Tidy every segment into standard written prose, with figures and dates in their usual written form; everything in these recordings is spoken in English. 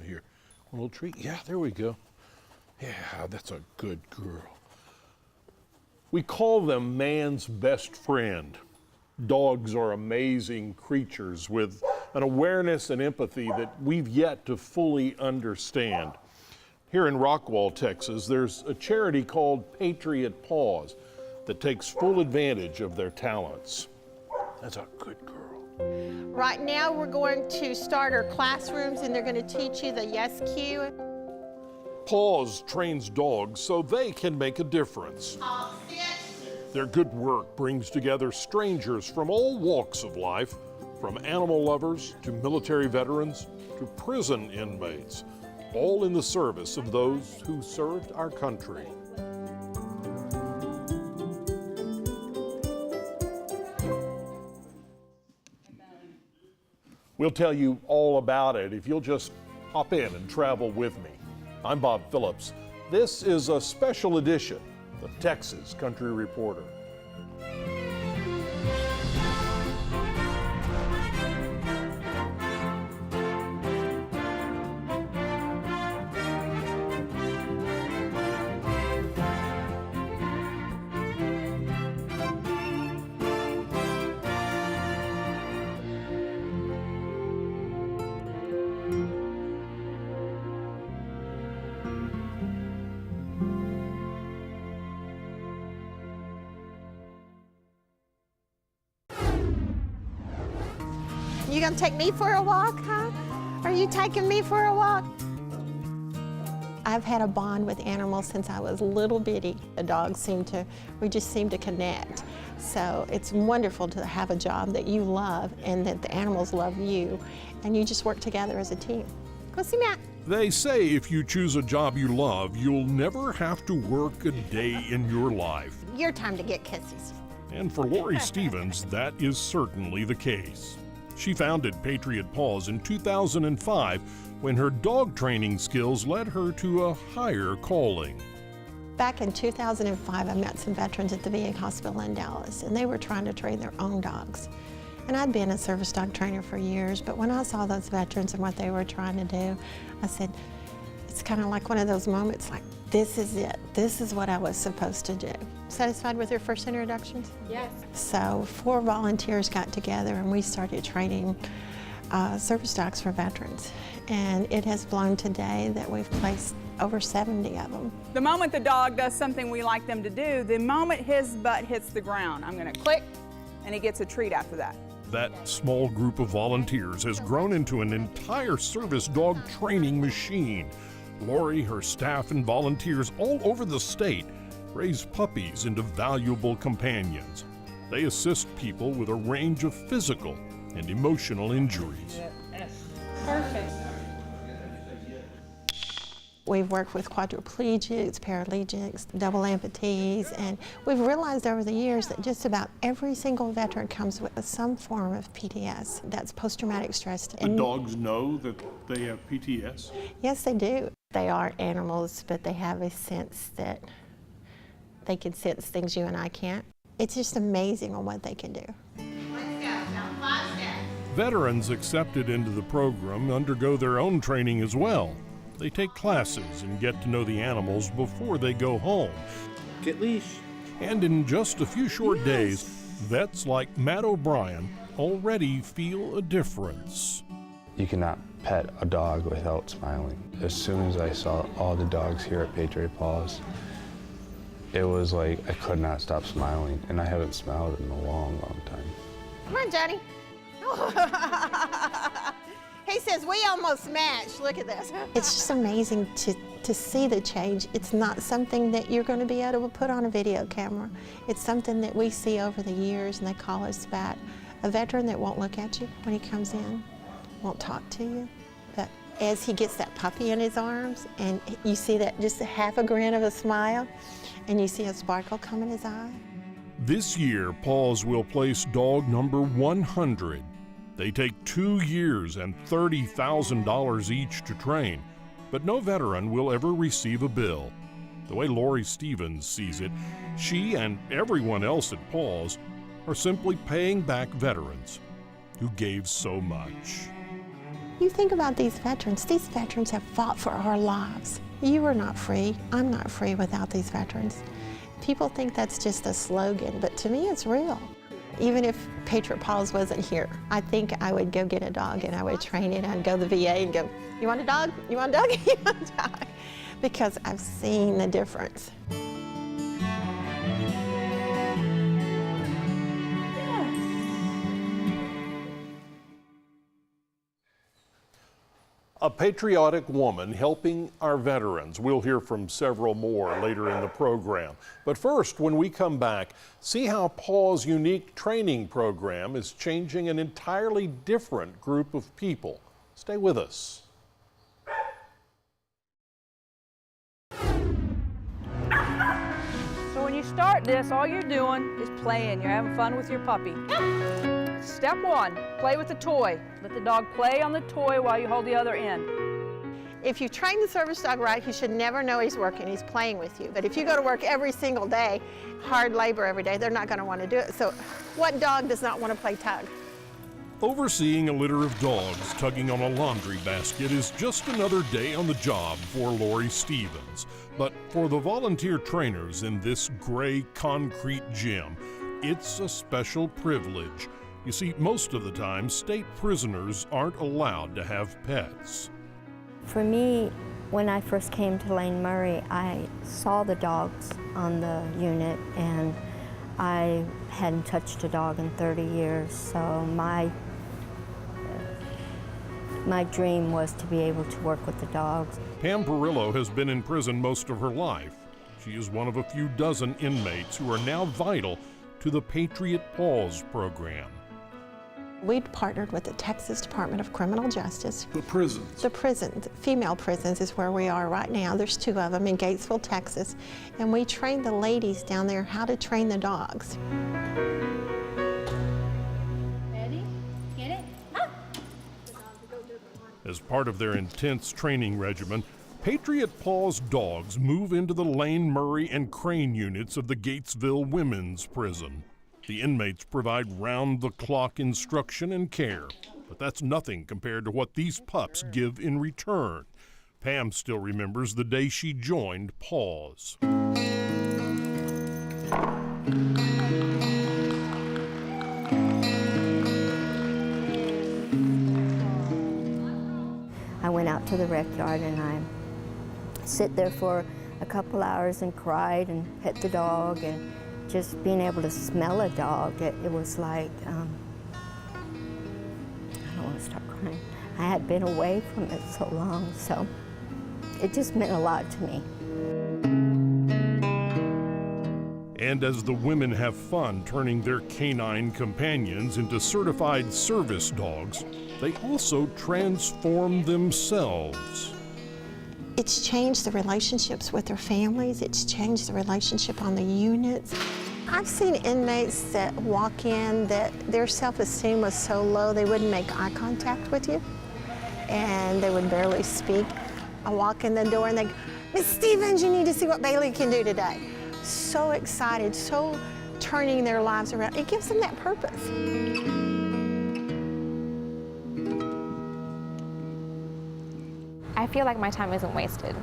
Here, a little treat. Yeah, there we go. Yeah, that's a good girl. We call them man's best friend. Dogs are amazing creatures with an awareness and empathy that we've yet to fully understand. Here in Rockwall, Texas, there's a charity called Patriot Paws that takes full advantage of their talents. That's a good girl. Right now, we're going to start our classrooms, and they're going to teach you the yes cue. Paws trains dogs so they can make a difference. Their good work brings together strangers from all walks of life, from animal lovers to military veterans to prison inmates, all in the service of those who served our country. We'll tell you all about it if you'll just hop in and travel with me. I'm Bob Phillips. This is a special edition of Texas Country Reporter. You gonna take me for a walk, huh? Are you taking me for a walk? I've had a bond with animals since I was little bitty. The dogs we just seem to connect. So it's wonderful to have a job that you love and that the animals love you, and you just work together as a team. Go see Matt. They say if you choose a job you love, you'll never have to work a day in your life. Your time to get kisses. And for Lori Stevens, that is certainly the case. She founded Patriot Paws in 2005 when her dog training skills led her to a higher calling. Back in 2005, I met some veterans at the VA hospital in Dallas, and they were trying to train their own dogs. And I'd been a service dog trainer for years, but when I saw those veterans and what they were trying to do, I said, it's kind of like one of those moments like, this is it. This is what I was supposed to do. Satisfied with your first introductions? Yes. So 4 volunteers got together and we started training service dogs for veterans. And it has blown today that we've placed over 70 of them. The moment the dog does something we like them to do, the moment his butt hits the ground, I'm gonna click and he gets a treat after that. That small group of volunteers has grown into an entire service dog training machine. Lori, her staff, and volunteers all over the state raise puppies into valuable companions. They assist people with a range of physical and emotional injuries. Perfect. We've worked with quadriplegics, paraplegics, double amputees, and we've realized over the years that just about every single veteran comes with some form of PTS. That's post-traumatic stress. The dogs know that they have PTS? Yes, they do. They are animals, but they have a sense that they can sense things you and I can't. It's just amazing on what they can do. Veterans accepted into the program undergo their own training as well. They take classes and get to know the animals before they go home. Get leash. And in just a few short days, vets like Matt O'Brien already feel a difference. You cannot pet a dog without smiling. As soon as I saw all the dogs here at Patriot Paws, it was like I could not stop smiling, and I haven't smiled in a long, long time. Come on, Johnny. He says we almost match. Look at this. It's just amazing to see the change. It's not something that you're going to be able to put on a video camera. It's something that we see over the years, and they call us back. A veteran that won't look at you when he comes in, won't talk to you, but as he gets that puppy in his arms, and you see that just a half a grin of a smile, and you see a sparkle come in his eye. This year, Paws will place dog number 100. They take 2 years and $30,000 each to train, but no veteran will ever receive a bill. The way Lori Stevens sees it, she and everyone else at Paws are simply paying back veterans who gave so much. You think about these veterans have fought for our lives. You are not free, I'm not free without these veterans. People think that's just a slogan, but to me it's real. Even if Patriot Paws wasn't here, I think I would go get a dog and I would train it. I'd go to the VA and go, you want a dog? You want a dog? You want a dog? Because I've seen the difference. A patriotic woman helping our veterans. We'll hear from several more later in the program. But first, when we come back, see how Paws' unique training program is changing an entirely different group of people. Stay with us. So when you start this, all you're doing is playing. You're having fun with your puppy. Step one, play with the toy. Let the dog play on the toy while you hold the other end. If you train the service dog right, he should never know he's working, he's playing with you. But if you go to work every single day, hard labor every day, they're not going to want to do it. So what dog does not want to play tug? Overseeing a litter of dogs tugging on a laundry basket is just another day on the job for Lori Stevens. But for the volunteer trainers in this gray concrete gym, it's a special privilege. You see, most of the time, state prisoners aren't allowed to have pets. For me, when I first came to Lane Murray, I saw the dogs on the unit, and I hadn't touched a dog in 30 years, so my dream was to be able to work with the dogs. Pam Perillo has been in prison most of her life. She is one of a few dozen inmates who are now vital to the Patriot Paws program. We partnered with the Texas Department of Criminal Justice. The prisons. The prisons, female prisons is where we are right now. There's 2 of them in Gatesville, Texas. And we train the ladies down there how to train the dogs. Ready? Get it? Ah! As part of their intense training regimen, Patriot Paws dogs move into the Lane Murray and Crane units of the Gatesville Women's Prison. The inmates provide round-the-clock instruction and care, but that's nothing compared to what these pups give in return. Pam still remembers the day she joined Paws. I went out to the rec yard and I sit there for a couple hours and cried and pet the dog, and just being able to smell a dog, it was like, I don't want to start crying. I had been away from it so long, so it just meant a lot to me. And as the women have fun turning their canine companions into certified service dogs, they also transform themselves. It's changed the relationships with their families. It's changed the relationship on the units. I've seen inmates that walk in that their self-esteem was so low they wouldn't make eye contact with you, and they would barely speak. I walk in the door and they go, "Miss Stevens, you need to see what Bailey can do today." So excited, so turning their lives around. It gives them that purpose. I feel like my time isn't wasted.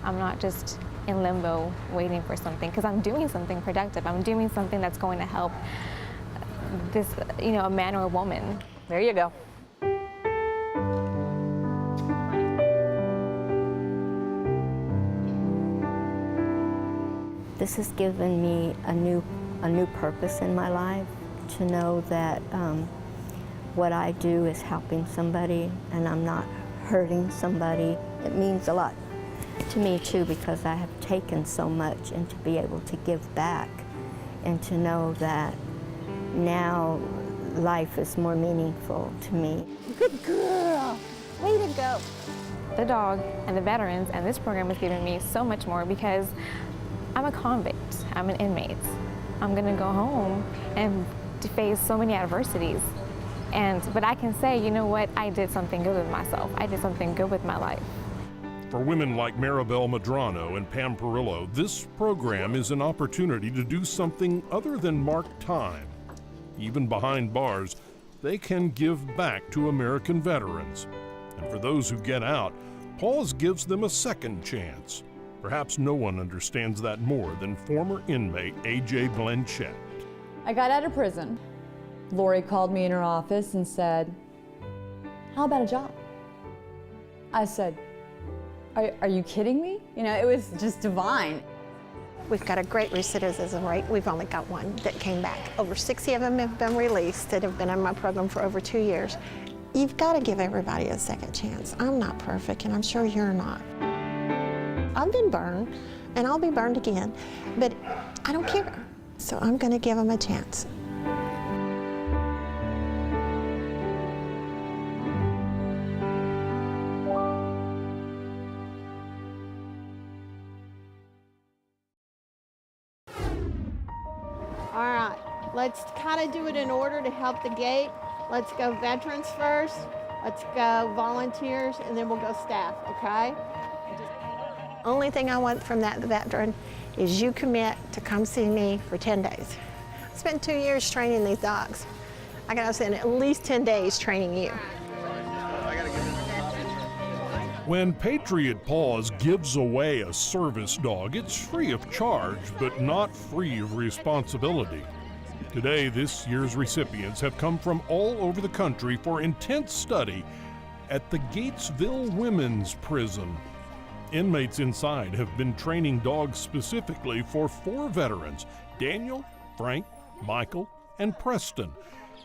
I'm not just in limbo waiting for something, because I'm doing something productive. I'm doing something that's going to help this, a man or a woman. There you go. This has given me a new purpose in my life, to know that what I do is helping somebody and I'm not hurting somebody. It means a lot to me too, because I have taken so much, and to be able to give back and to know that now life is more meaningful to me. Good girl. Way to go. The dog and the veterans and this program has given me so much more, because I'm a convict, I'm an inmate. I'm gonna go home and to face so many adversities. But I can say, you know what, I did something good with myself. I did something good with my life. For women like Maribel Medrano and Pam Perillo, this program is an opportunity to do something other than mark time. Even behind bars, they can give back to American veterans. And for those who get out, Paws gives them a second chance. Perhaps no one understands that more than former inmate A.J. Blanchett. I got out of prison. Lori called me in her office and said, "How about a job?" I said, are you kidding me? You know, it was just divine. We've got a great recidivism rate. We've only got one that came back. Over 60 of them have been released that have been in my program for over 2 years. You've got to give everybody a second chance. I'm not perfect, and I'm sure you're not. I've been burned, and I'll be burned again, but I don't care. So I'm going to give them a chance. All right, let's kind of do it in order to help the gate. Let's go veterans first, let's go volunteers, and then we'll go staff, okay? Only thing I want from that veteran is you commit to come see me for 10 days. I spent 2 years training these dogs. I gotta spend at least 10 days training you. When Patriot Paws gives away a service dog, it's free of charge, but not free of responsibility. Today, this year's recipients have come from all over the country for intense study at the Gatesville Women's Prison. Inmates inside have been training dogs specifically for 4 veterans: Daniel, Frank, Michael, and Preston.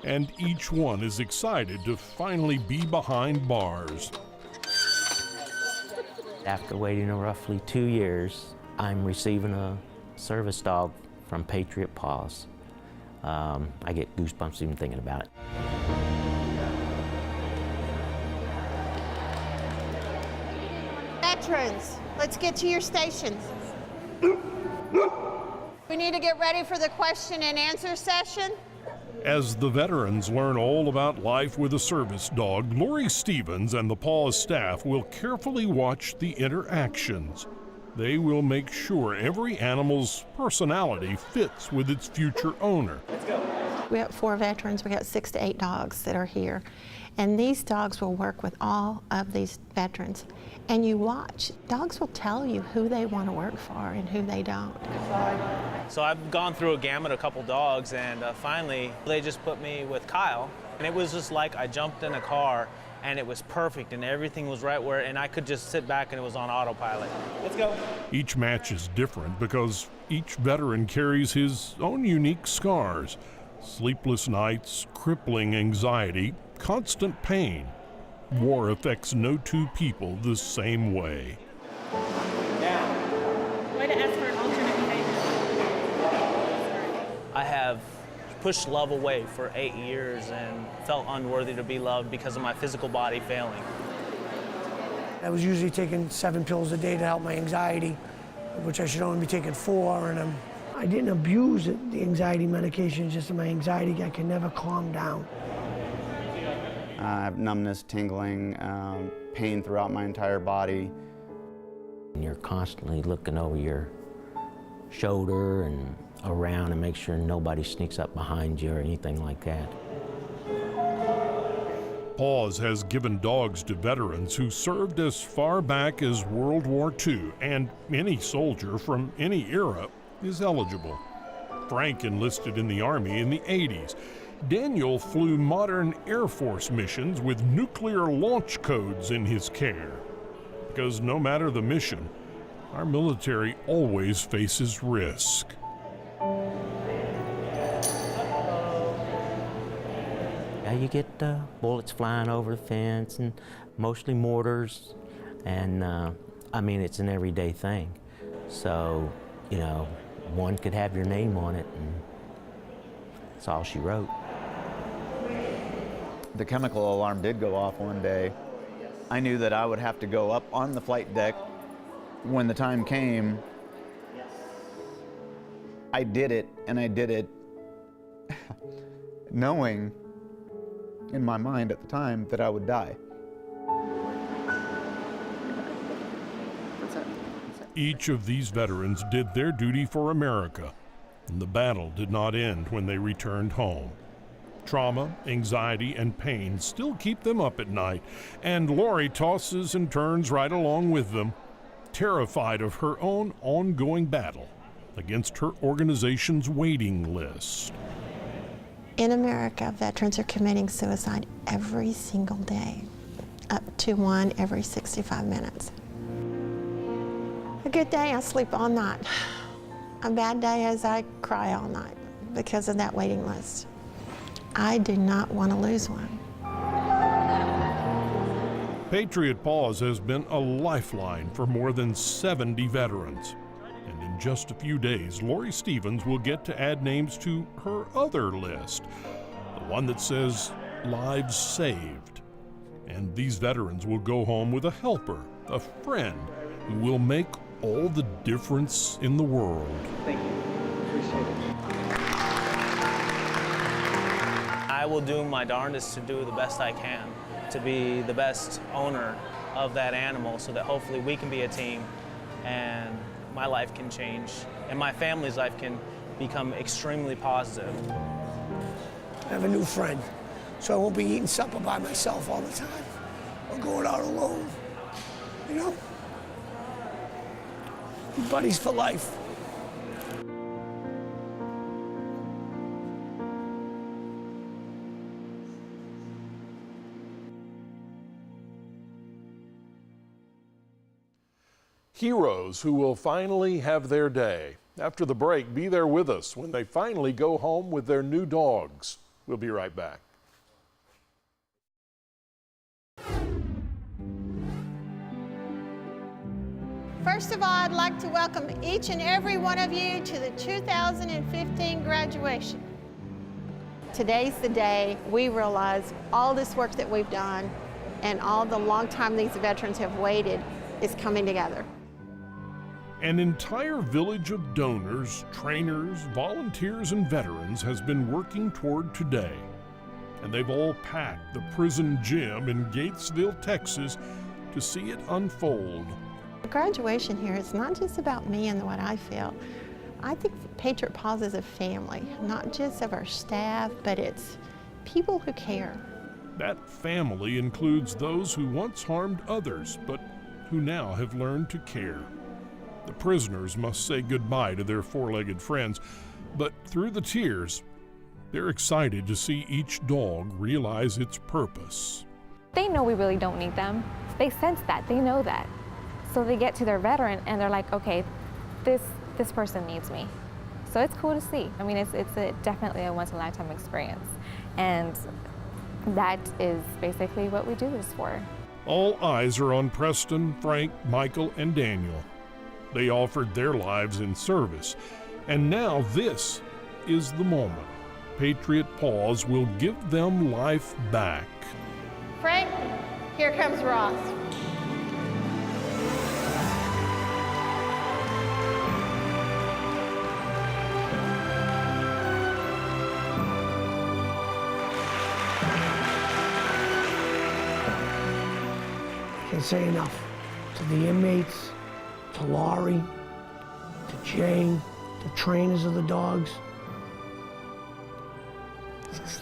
And each one is excited to finally be behind bars. After waiting roughly 2 years, I'm receiving a service dog from Patriot Paws. I get goosebumps even thinking about it. Veterans, let's get to your stations. We need to get ready for the question and answer session. As the veterans learn all about life with a service dog, Lori Stevens and the Paws staff will carefully watch the interactions. They will make sure every animal's personality fits with its future owner. We have 4 veterans, we got 6 to 8 dogs that are here. And these dogs will work with all of these veterans. And you watch, dogs will tell you who they want to work for and who they don't. So I've gone through a gamut of a couple dogs, and finally they just put me with Kyle. And it was just like I jumped in a car and it was perfect and everything was right where, and I could just sit back and it was on autopilot. Let's go. Each match is different because each veteran carries his own unique scars. Sleepless nights, crippling anxiety, constant pain. War affects no 2 people the same way. Way to ask for an alternate behavior. I have pushed love away for 8 years and felt unworthy to be loved because of my physical body failing. I was usually taking 7 pills a day to help my anxiety, which I should only be taking 4, and I didn't abuse it, the anxiety medication, just my anxiety, I can never calm down. I have numbness, tingling, pain throughout my entire body. You're constantly looking over your shoulder and around and make sure nobody sneaks up behind you or anything like that. Paws has given dogs to veterans who served as far back as World War II, and any soldier from any era is eligible. Frank enlisted in the Army in the 80s. Daniel flew modern Air Force missions with nuclear launch codes in his care. Because no matter the mission, our military always faces risk. Yeah, you get bullets flying over the fence and mostly mortars, and I mean, it's an everyday thing. So, you know, one could have your name on it, and that's all she wrote. The chemical alarm did go off one day. I knew that I would have to go up on the flight deck when the time came. I did it, and I did it knowing in my mind at the time that I would die. Each of these veterans did their duty for America, and the battle did not end when they returned home. Trauma, anxiety, and pain still keep them up at night, and Lori tosses and turns right along with them, terrified of her own ongoing battle against her organization's waiting list. In America, veterans are committing suicide every single day, up to one every 65 minutes. A good day, I sleep all night. A bad day is I cry all night because of that waiting list. I do not want to lose one. Patriot Paws has been a lifeline for more than 70 veterans. And in just a few days, Lori Stevens will get to add names to her other list, the one that says lives saved. And these veterans will go home with a helper, a friend, who will make all the difference in the world. Thank you. Appreciate it. I will do my darndest to do the best I can, to be the best owner of that animal so that hopefully we can be a team and my life can change and my family's life can become extremely positive. I have a new friend, so I won't be eating supper by myself all the time or going out alone, you know? Buddies for life. Heroes who will finally have their day. After the break, be there with us when they finally go home with their new dogs. We'll be right back. First of all, I'd like to welcome each and every one of you to the 2015 graduation. Today's the day we realize all this work that we've done and all the long time these veterans have waited is coming together. An entire village of donors, trainers, volunteers, and veterans has been working toward today. And they've all packed the prison gym in Gatesville, Texas, to see it unfold. The graduation here is not just about me and what I feel. I think Patriot Paws is a family, not just of our staff, but it's people who care. That family includes those who once harmed others, but who now have learned to care. The prisoners must say goodbye to their four-legged friends, but through the tears, they're excited to see each dog realize its purpose. They know we really don't need them. They sense that, they know that. So they get to their veteran and they're like, okay, this person needs me. So it's cool to see. I mean, it's definitely a once-in-a-lifetime experience. And that is basically what we do this for. All eyes are on Preston, Frank, Michael, and Daniel. They offered their lives in service, and now this is the moment. Patriot Paws will give them life back. Frank, here comes Ross. Can't say enough to the inmates, to Laurie, to Jane, the trainers of the dogs.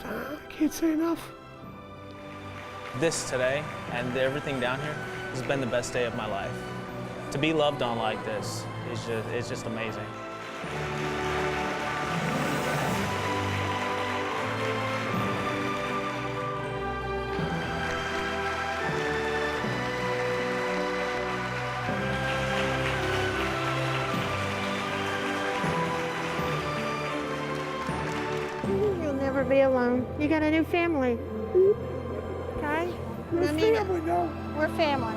I can't say enough. This today and everything down here has been the best day of my life. To be loved on like this is just amazing. You'll never be alone. You got a new family. Okay? We're family now. We're family.